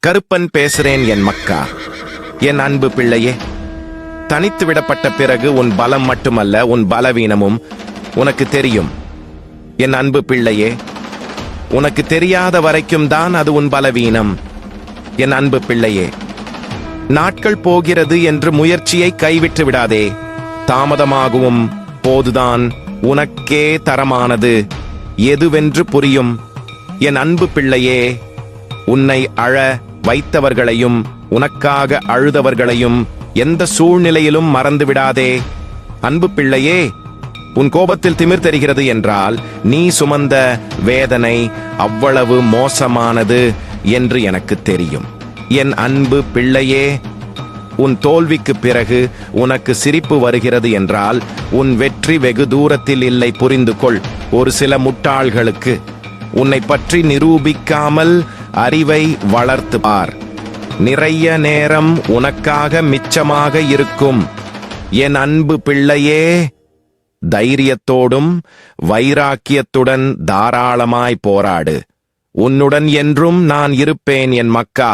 கருப்பன் பேசுறேன் என் மக்கா. என் அன்பு பிள்ளையே, தனித்து விடப்பட்ட பிறகு உன் பலம் மட்டுமல்ல உன் பலவீனமும் உனக்கு தெரியும். என் அன்பு பிள்ளையே, உனக்கு தெரியாத வரைக்கும் தான் அது உன் பலவீனம். என் அன்பு பிள்ளையே, நாட்கள் போகிறது என்று முயற்சியை கைவிட்டு விடாதே. தாமதமாகவும் போதுதான் உனக்கே தரமானது எதுவென்று புரியும். என் அன்பு பிள்ளையே, உன்னை அழ வைத்தவர்களையும் உனக்காக அழுதவர்களையும் எந்த சூழ்நிலையிலும் மறந்துவிடாதே. அன்பு பிள்ளையே, உன் கோபத்தில் திமிர் தெரிகிறது என்றால் நீ சுமந்த வேதனை அவ்வளவு மோசமானது என்று எனக்கு தெரியும். என் அன்பு பிள்ளையே, உன் தோல்விக்கு பிறகு உனக்கு சிரிப்பு வருகிறது என்றால் உன் வெற்றி வெகு தூரத்தில் இல்லை. புரிந்து கொள். ஒரு சில முட்டாள்களுக்கு உன்னை பற்றி நிரூபிக்காமல் அறிவை வளர்த்து பார். நிறைய நேரம் உனக்காக மிச்சமாக இருக்கும். என் அன்பு பிள்ளையே, தைரியத்தோடும் வைராக்கியத்துடன் தாராளமாய் போராடு. உன்னுடன் என்றும் நான் இருப்பேன் என் மக்கா.